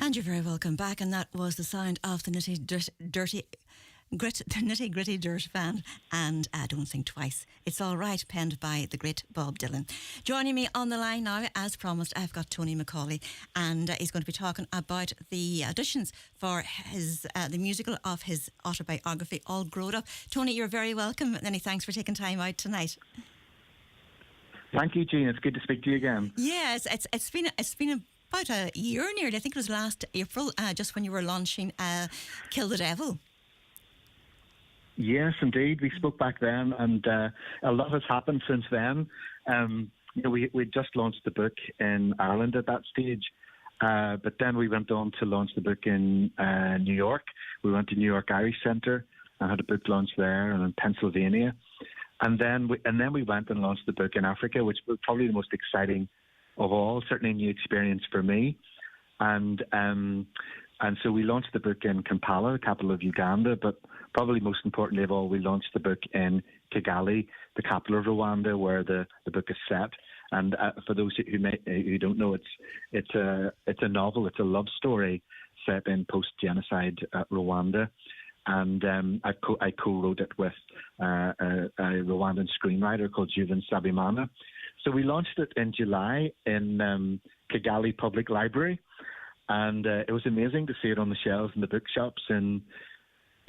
And you're very welcome back. And that was the sound of the Nitty Gritty Dirt Band and Don't Think Twice. It's All Right, penned by the great Bob Dylan. Joining me on the line now, as promised, I've got Tony MaCauley, and he's going to be talking about the auditions for his the musical of his autobiography, All Growed Up. Tony, you're very welcome. Many thanks for taking time out tonight. Thank you, Jean. It's good to speak to you again. Yes, it's been about a year nearly. I think it was last April, just when you were launching Kill the Devil. Yes, indeed. We spoke back then, and a lot has happened since then. We just launched the book in Ireland at that stage, but then we went on to launch the book in New York. We went to New York Irish Centre and had a book launch there, and in Pennsylvania. And then we went and launched the book in Africa, which was probably the most exciting of all, certainly a new experience for me. And so we launched the book in Kampala, the capital of Uganda, but probably most importantly of all, we launched the book in Kigali, the capital of Rwanda, where the book is set. And for those who don't know, it's a novel, it's a love story set in post-genocide Rwanda. And I co-wrote it with a Rwandan screenwriter called Juven Sabimana. So we launched it in July in Kigali Public Library, and it was amazing to see it on the shelves in the bookshops in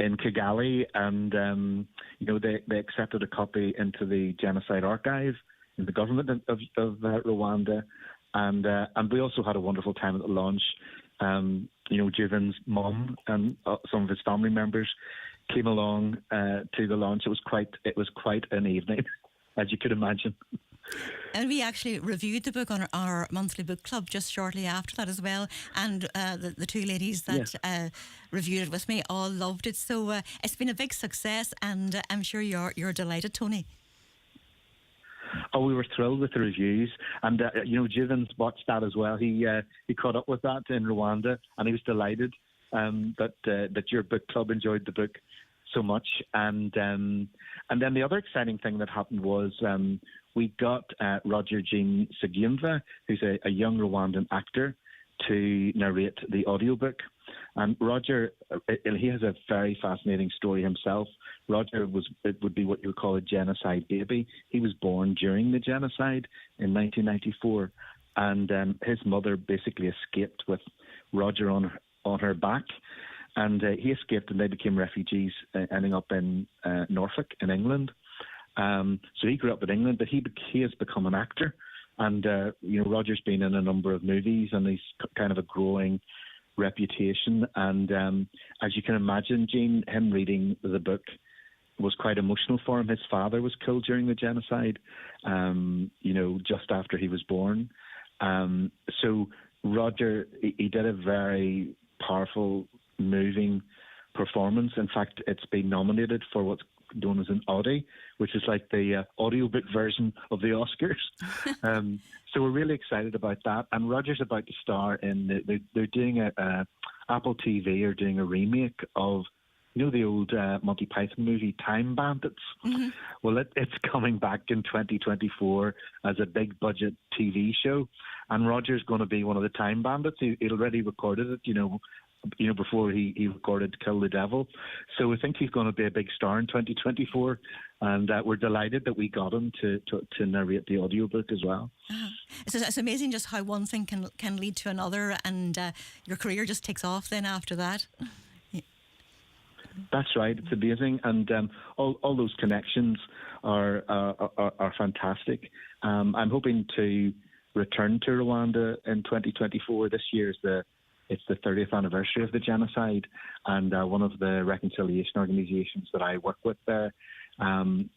Kigali. And they accepted a copy into the Genocide Archive in the government of Rwanda, and we also had a wonderful time at the launch. Juven's mum and some of his family members came along to the launch. It was quite an evening, as you could imagine. And we actually reviewed the book on our monthly book club just shortly after that as well. And the two ladies that reviewed it with me all loved it. So it's been a big success, and I'm sure you're delighted, Tony. Oh, we were thrilled with the reviews, and Juven's watched that as well. He caught up with that in Rwanda, and he was delighted that your book club enjoyed the book so much. And then the other exciting thing that happened was we got Roger Jean Sagimva, who's a young Rwandan actor, to narrate the audiobook. And Roger, he has a very fascinating story himself. Roger would be what you would call a genocide baby. He was born during the genocide in 1994, and his mother basically escaped with Roger on her back, and he escaped, and they became refugees, ending up in Norfolk in England. So he grew up in England, but he has become an actor, and Roger's been in a number of movies, and he's kind of a growing reputation. And as you can imagine, Jean, him reading the book was quite emotional for him. His father was killed during the genocide, just after he was born. So Roger, he did a very powerful, moving performance. In fact, it's been nominated for what's known as an Audie, which is like the audiobook version of the Oscars. So we're really excited about that. And Roger's about to star in, they're doing Apple TV are doing a remake of, the old Monty Python movie, Time Bandits? Mm-hmm. Well, it's coming back in 2024 as a big budget TV show. And Roger's going to be one of the Time Bandits. He already recorded it, before he recorded Kill the Devil. So I think he's going to be a big star in 2024. And we're delighted that we got him to narrate the audiobook as well. Uh-huh. It's amazing just how one thing can lead to another, and your career just takes off then after that. That's right. It's amazing, and all those connections are fantastic. I'm hoping to return to Rwanda in 2024. This year it's the 30th anniversary of the genocide, and one of the reconciliation organisations that I work with there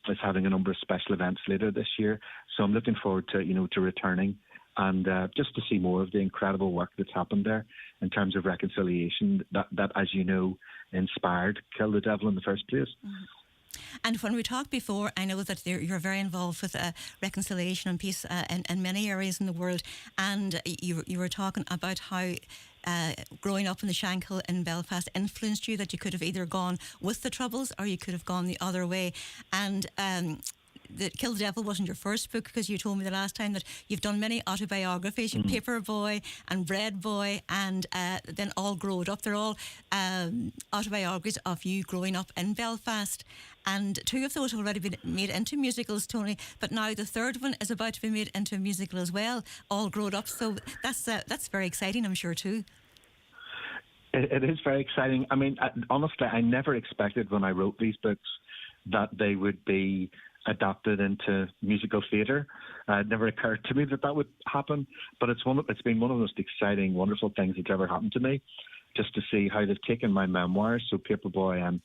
is having a number of special events later this year. So I'm looking forward to returning and just to see more of the incredible work that's happened there in terms of reconciliation that as you know, inspired Kill the Devil in the first place. Mm-hmm. And when we talked before, I know that you're very involved with reconciliation and peace in many areas in the world, and you were talking about how growing up in the Shankill in Belfast influenced you, that you could have either gone with the Troubles or you could have gone the other way. And Kill the Devil wasn't your first book, because you told me the last time that you've done many autobiographies. You've Paper Boy and Bread Boy, and then All Growed Up. They're all autobiographies of you growing up in Belfast. And 2 of those have already been made into musicals, Tony. But now the third one is about to be made into a musical as well, All Growed Up. So that's very exciting, I'm sure, too. It is very exciting. I mean, honestly, I never expected when I wrote these books that they would be adapted into musical theatre. It never occurred to me that would happen. But it's been one of the most exciting, wonderful things that's ever happened to me, just to see how they've taken my memoirs. So Paperboy, I'm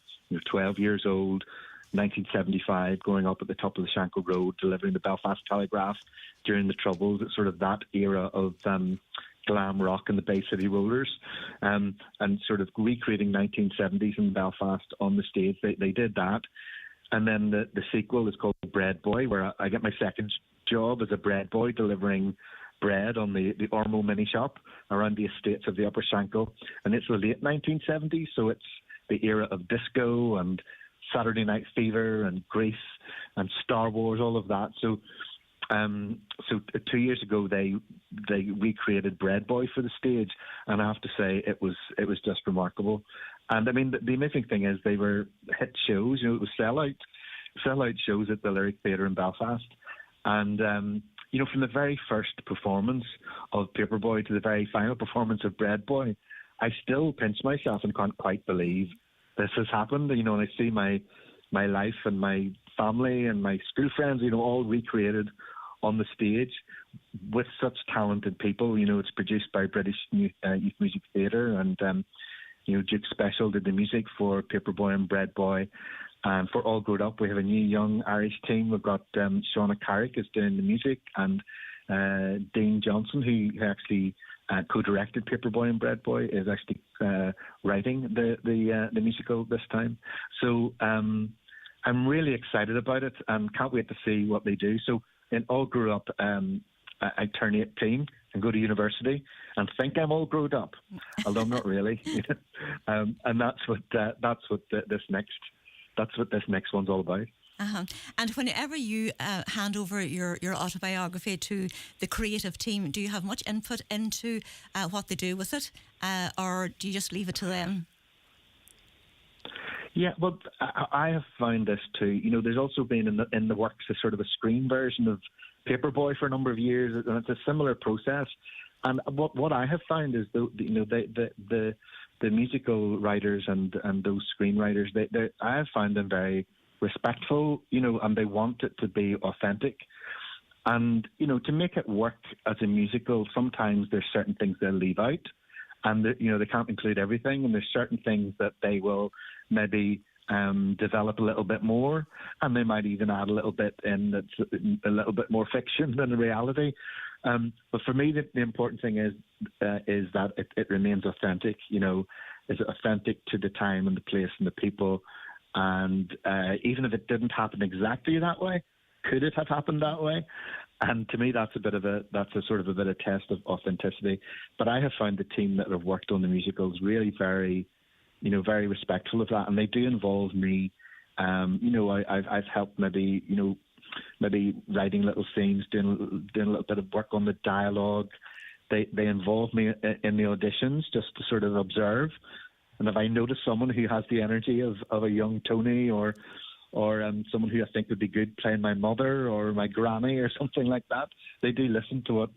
12 years old, 1975, growing up at the top of the Shankill Road, delivering the Belfast Telegraph during the Troubles. It's sort of that era of glam rock and the Bay City Rollers, and sort of recreating 1970s in Belfast on the stage. They did that. And then the sequel is called Bread Boy, where I get my second job as a bread boy, delivering bread on the Ormo mini shop around the estates of the Upper Shankill. And it's the late 1970s, so it's the era of disco and Saturday Night Fever and Grease and Star Wars, all of that. So 2 years ago they recreated Bread Boy for the stage, and I have to say it was just remarkable. And I mean, the amazing thing is they were hit shows. It was sellout shows at the Lyric Theatre in Belfast. And from the very first performance of Paperboy to the very final performance of Bread Boy, I still pinch myself and can't quite believe this has happened. And I see my life and my family and my school friends, all recreated on the stage with such talented people. It's produced by British Youth Music Theatre, and Duke Special did the music for Paperboy and Bread Boy. And for All Growed Up, we have a new young Irish team. We've got Shauna Carrick is doing the music, and Dean Johnson, who actually co-directed Paperboy and Bread Boy, is actually writing the musical this time. So I'm really excited about it and can't wait to see what they do. So in All Grew Up, I turn 18 and go to university and think I'm all grown up, although I'm not really. And that's what this next one's all about. Uh-huh. And whenever you hand over your autobiography to the creative team, do you have much input into what they do with it, or do you just leave it to them? Yeah, well, I have found this too. There's also been in the works a sort of a screen version of Paperboy for a number of years, and it's a similar process. And what I have found is the musical writers and those screenwriters, I have found them very respectful, and they want it to be authentic. And, to make it work as a musical, sometimes there's certain things they'll leave out, and, they can't include everything, and there's certain things that they will maybe develop a little bit more, and they might even add a little bit in that's a little bit more fiction than reality. But for me, the important thing is that it remains authentic. Is it authentic to the time and the place and the people? And even if it didn't happen exactly that way, could it have happened that way? And to me, that's a sort of a bit of test of authenticity. But I have found the team that have worked on the musicals really very, very respectful of that, and they do involve me. I've helped maybe writing little scenes, doing a little bit of work on the dialogue. They involve me in the auditions just to sort of observe. And if I notice someone who has the energy of a young Tony, or someone who I think would be good playing my mother or my granny or something like that, they do listen to what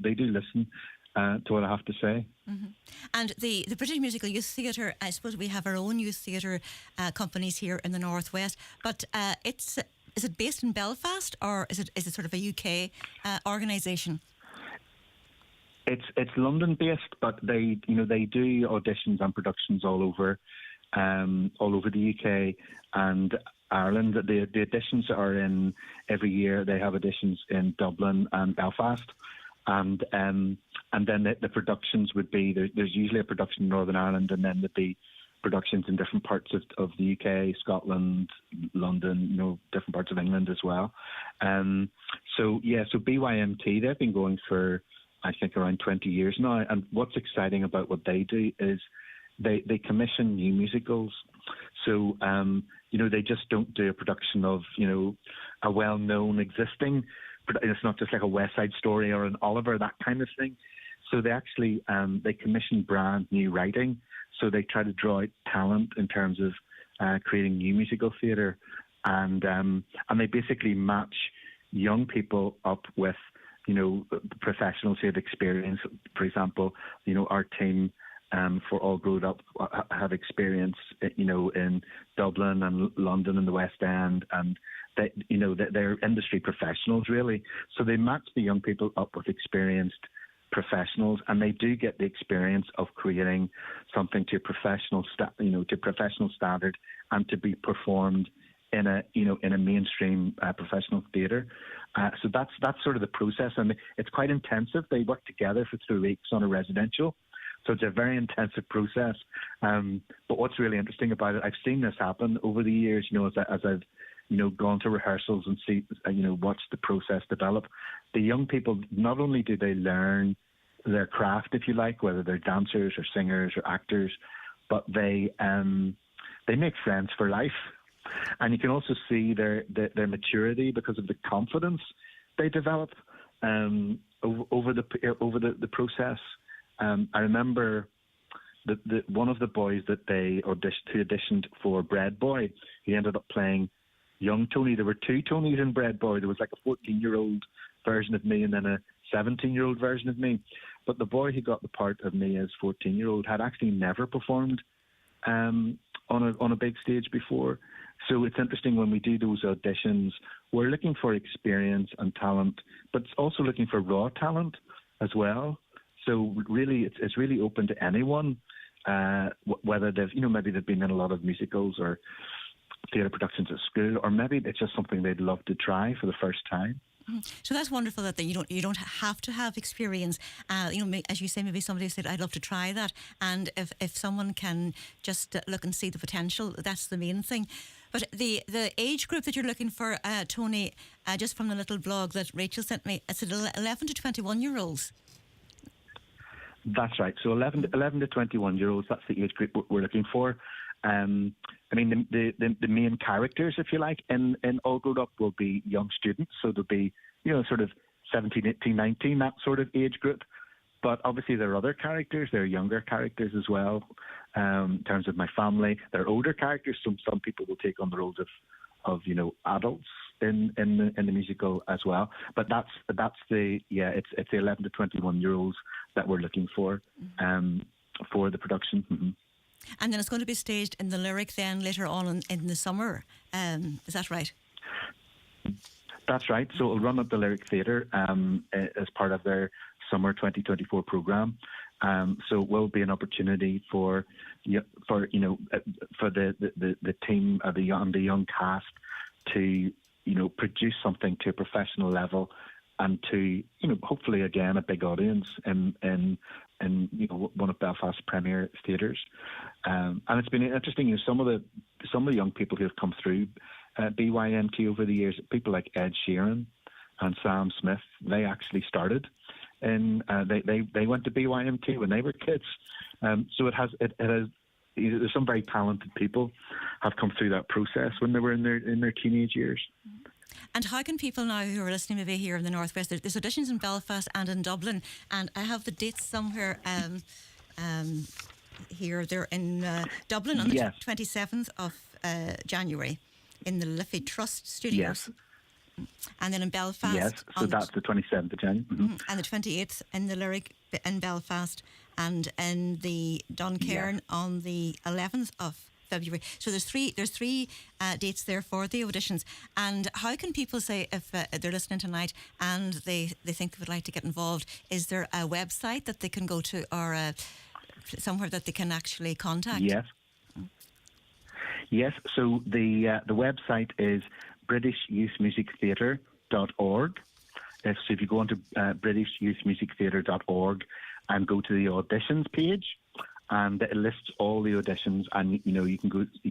I have to say. Mm-hmm. And the British Musical Youth Theatre, I suppose we have our own youth theatre companies here in the Northwest, but is it based in Belfast, or is it sort of a UK organisation? It's London based, but they do auditions and productions all over the UK and Ireland. The auditions are in every year. They have auditions in Dublin and Belfast, and then the productions would be there's usually a production in Northern Ireland, and then there'd be productions in different parts of the UK, Scotland, London, different parts of England as well. So BYMT, they've been going for I think around 20 years now. And what's exciting about what they do is they commission new musicals. So, they just don't do a production of, a well-known existing. It's not just like a West Side Story or an Oliver, that kind of thing. So they actually they commission brand new writing. So they try to draw out talent in terms of creating new musical theatre, and they basically match young people up with professionals who have experience. For example, our team for All Grown Up have experience, in Dublin and London and the West End, and they're industry professionals really. So they match the young people up with experienced professionals, and they do get the experience of creating something to professional standard and to be performed in a mainstream professional theatre. So that's sort of the process, and it's quite intensive. They work together for 3 weeks on a residential, so it's a very intensive process. But what's really interesting about it, I've seen this happen over the years. As I've gone to rehearsals and see, watch the process develop. The young people, not only do they learn their craft, if you like, whether they're dancers or singers or actors, but they make friends for life. And you can also see their maturity because of the confidence they develop over the process. I remember that one of the boys that they auditioned for Bread Boy, he ended up playing young Tony. There were 2 Tonys in Bread Boy. There was like a 14-year-old version of me and then a 17-year-old version of me. But the boy who got the part of me as 14-year-old had actually never performed on a big stage before. So it's interesting when we do those auditions, we're looking for experience and talent, but it's also looking for raw talent as well. So really, it's really open to anyone, whether they've maybe they've been in a lot of musicals or theatre productions at school, or maybe it's just something they'd love to try for the first time. So that's wonderful that you don't have to have experience. As you say, maybe somebody said, "I'd love to try that," and if someone can just look and see the potential, that's the main thing. But the age group that you're looking for, Tony, just from the little blog that Rachel sent me, it's 11 to 21-year-olds. That's right. So 11 to 21-year-olds, that's the age group we're looking for. The main characters, if you like, in All Grown Up will be young students. So they'll be, sort of 17, 18, 19, that sort of age group. But obviously there are other characters. There are younger characters as well. In terms of my family, there are older characters. Some people will take on the roles of adults in the musical as well. But it's the 11 to 21-year-olds that we're looking for the production. Mm-hmm. And then it's going to be staged in the Lyric then later on in the summer. Is that right? That's right. So it'll run at the Lyric Theatre as part of their summer 2024 programme. So it will be an opportunity for the team, the young cast to produce something to a professional level, and to hopefully again a big audience in one of Belfast's premier theatres. And it's been interesting. Some of the young people who have come through BYMT over the years, people like Ed Sheeran and Sam Smith, they actually started, and they went to BYMT when they were kids. So it has there's some very talented people have come through that process when they were in their teenage years. And how can people now who are listening maybe here in the Northwest, there's auditions in Belfast and in Dublin, and I have the dates somewhere here. They're in Dublin on the 27th of January in the Liffey Trust Studios. Yes. And then in Belfast. Yes, so that's the 27th of January. Mm-hmm. And the 28th in the Lyric in Belfast, and in the Curran on the 11th of February. So there's three dates there for the auditions. And how can people say, if they're listening tonight and they think they would like to get involved, is there a website that they can go to, or somewhere that they can actually contact? Yes. So the website is britishyouthmusictheatre.org. So if you go onto britishyouthmusictheatre.org and go to the auditions page, and it lists all the auditions, and you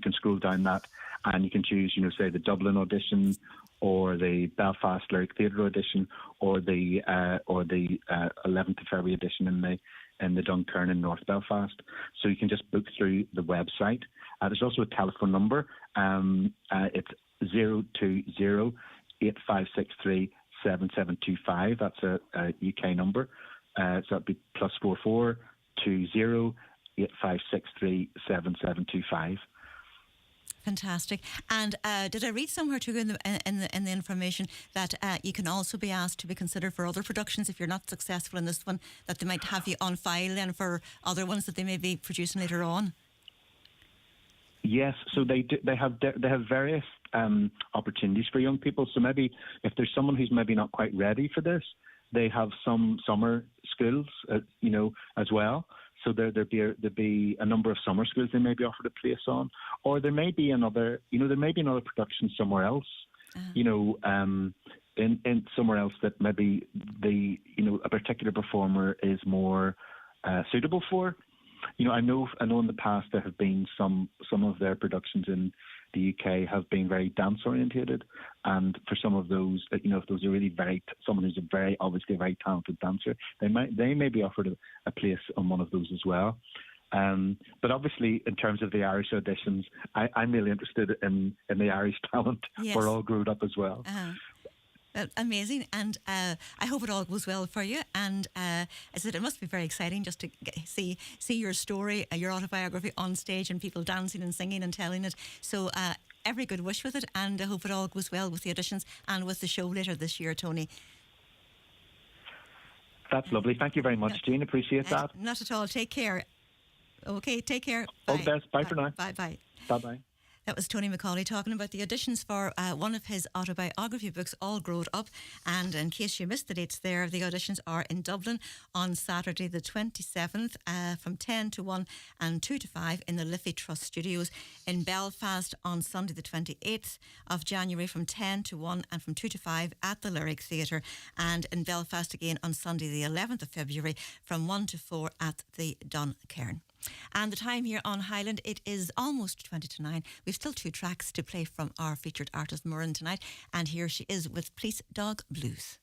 can scroll down that, and you can choose, say the Dublin audition, or the Belfast Lyric Theatre audition, or the 11th of February audition in the Dunkirn in North Belfast. So you can just book through the website. There's also a telephone number. It's 020-8563-7725. That's a UK number. So that'd be +44 20 8563 7725. Fantastic. And did I read somewhere too in the information that you can also be asked to be considered for other productions if you're not successful in this one, that they might have you on file then for other ones that they may be producing later on? Yes, so they have various opportunities for young people. So maybe if there's someone who's maybe not quite ready for this, they have some summer schools, as well. So there'd be a number of summer schools they may be offered a place on, or there may be another production somewhere else, in somewhere else that maybe a particular performer is more suitable for. I know in the past there have been some of their productions in the UK have been very dance orientated, and for some of those, if those are really someone who's obviously a very talented dancer, they may be offered a place on one of those as well. But obviously, in terms of the Irish auditions, I'm really interested in the Irish talent. Yes. We're all grown up as well. Amazing, and I hope it all goes well for you. And I said it must be very exciting just to see your story, your autobiography on stage, and people dancing and singing and telling it. So every good wish with it, and I hope it all goes well with the auditions and with the show later this year, Tony. That's lovely. Thank you very much, Jean. Appreciate that. Not at all. Take care. Okay, take care. All Bye. the best. Bye for now. Bye. Bye. That was Tony MaCauley talking about the auditions for one of his autobiography books, All Growed Up. And in case you missed the dates there, the auditions are in Dublin on Saturday the 27th from 10 to 1 and 2 to 5 in the Liffey Trust Studios. In Belfast on Sunday the 28th of January from 10 to 1 and from 2 to 5 at the Lyric Theatre. And in Belfast again on Sunday the 11th of February from 1 to 4 at the Dunkirn. And the time here on Highland, it is almost 20 to 9. We've still 2 tracks to play from our featured artist Murren tonight, and here she is with Police Dog Blues.